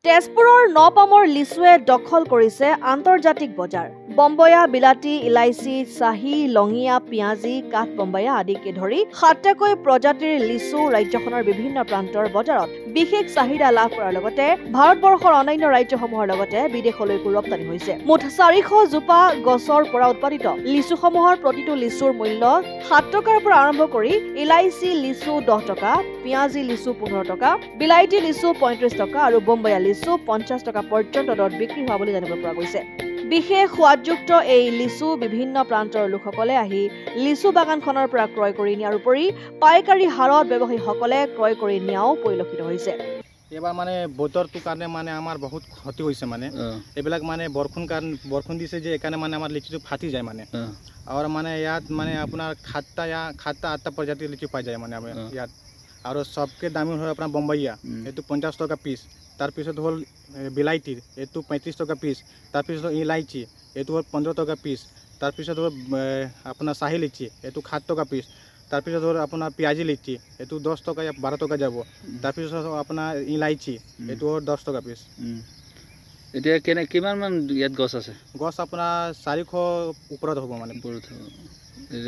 তেজপুৰৰ নপামৰ লিচুৱে দখল কৰিছে আন্তৰ্জাতিক বজাৰ। বম্বয়া, বিলাতী, ইলাইচি, চাহি, লঙিয়া, পিয়াজি, কাঠ বম্বায়া আদিকে ধৰি ৭টাকৈ প্ৰজাতিৰ লিচু ৰাজ্যখনৰ বিভিন্ন প্ৰান্তৰ বজাৰত বিশেষ চাহিদা লাভ কৰাৰ লগতে ভাৰতবৰ্ষৰ অন্যান্য ৰাজ্যসমূহৰ লগতে বিদেশলৈকো ৰপ্তানি হৈছে। মুঠ ৪০০ জোপা গছৰ পৰা উৎপাদিত লিচুসমূহৰ প্ৰতিটো লিচুৰ মূল্য ৭ টকাৰ পৰা আৰম্ভ কৰি ইলাইচি লিচু ১০ টকা, পিয়াজি লিচু ১৫ টকা, বিলাইতী লিচু ৩৫ টকা আৰু বম্বায়া লিচু ৫০ টকা পৰ্যন্ত দৰত বিক্ৰী হোৱা বুলি জানিব পৰা গৈছে। বিশেষ সোৱাদযুক্ত এই লিচু বিভিন্ন প্ৰান্তৰ লোকসকলে আহি লিচু বাগানখনৰ পৰা ক্ৰয় কৰি নিয়াৰ উপৰি পাইকাৰী হাৰত ব্যৱসায়ীসকলে ক্ৰয় কৰি নিয়াও পৰিলক্ষিত হৈছে। এবাৰ মানে বতৰটোৰ কাৰণে মানে আমাৰ বহুত ক্ষতি হৈছে মানে এইবিলাক মানে বৰষুণ দিছে যে এইকাৰণে মানে আমাৰ লিচুটো ফাটি যায় মানে আৰু মানে ইয়াত মানে আপোনাৰ সাতটা ৮টা প্ৰজাতিৰ লিচু পাই যায় মানে ইয়াত আৰু সবকে দামী হয় আপোনাৰ বম্বাইয়া, এইটো ৫০ টকা পিচ। তাৰপিছত হ'ল বিলাইটিৰ, এইটো ৩৫ টকা পিচ। তাৰপিছত ইলাইচি, এইটো হ'ল ১৫ টকা পিচ। তাৰপিছত হ'ল আপোনাৰ চাহি লিচি, এইটো ৭ টকা পিচ। তাৰপিছত হ'ল আপোনাৰ পিয়াজি লিচি, এইটো ১০ টকা ১২ টকা যাব। তাৰপিছত আপোনাৰ ইলাইচি, এইটো হ'ল ১০ টকা পিচ। এতিয়া কিমান মান ইয়াত গছ আছে? গছ আপোনাৰ ৪০০ ওপৰত হ'ব মানে।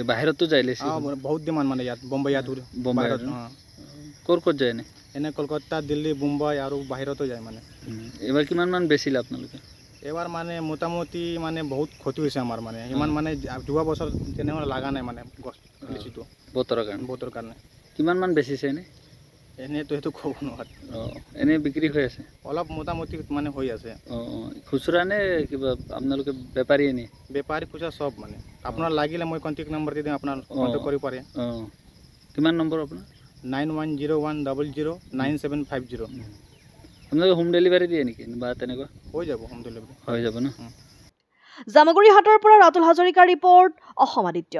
বাহিৰতো যায় লিচি? বহুত ডিমাণ্ড মানে ইয়াত বম্বাইয়াটোৰ। ক'ত যায় এনে কলকাতা, দিল্লী, মুম্বাই আৰু বাহিৰতো যায় মানে। এইবাৰ কিমান মান বেচিলে আপোনালোকে? এইবাৰ মানে মোটামুটি মানে বহুত ক্ষতি হৈছে আমাৰ মানে ইমান মানে যোৱা বছৰ তেনেহ'লে লগা নাই মানে গছ লিচিটো বতৰৰ কাৰণে। কিমান মান বেচিছে এনেইতো সেইটো ক'ব নোৱাৰে। এনেই বিক্ৰী হৈ আছে? অলপ মোটামুটি মানে হৈ আছে। খুচুৰা নে কিবা আপোনালোকে বেপাৰী? বেপাৰী খুচুৰা চব মানে আপোনাৰ লাগিলে মই কণ্টেক্ট নম্বৰ দি দিম, আপোনাৰ কণ্টেক্ট কৰিব পাৰে। কিমান নম্বৰ আপোনাৰ? 9101009750। আপোনালোকে হোম ডেলিভাৰী দিয়ে নেকি বা তেনেকুৱা? হৈ যাব, হোম ডেলিভাৰী হৈ যাব ন? জামুগুৰি হাটৰ পৰা ৰাতুল হাজৰিকাৰ ৰিপৰ্ট, অসম আদিত্য।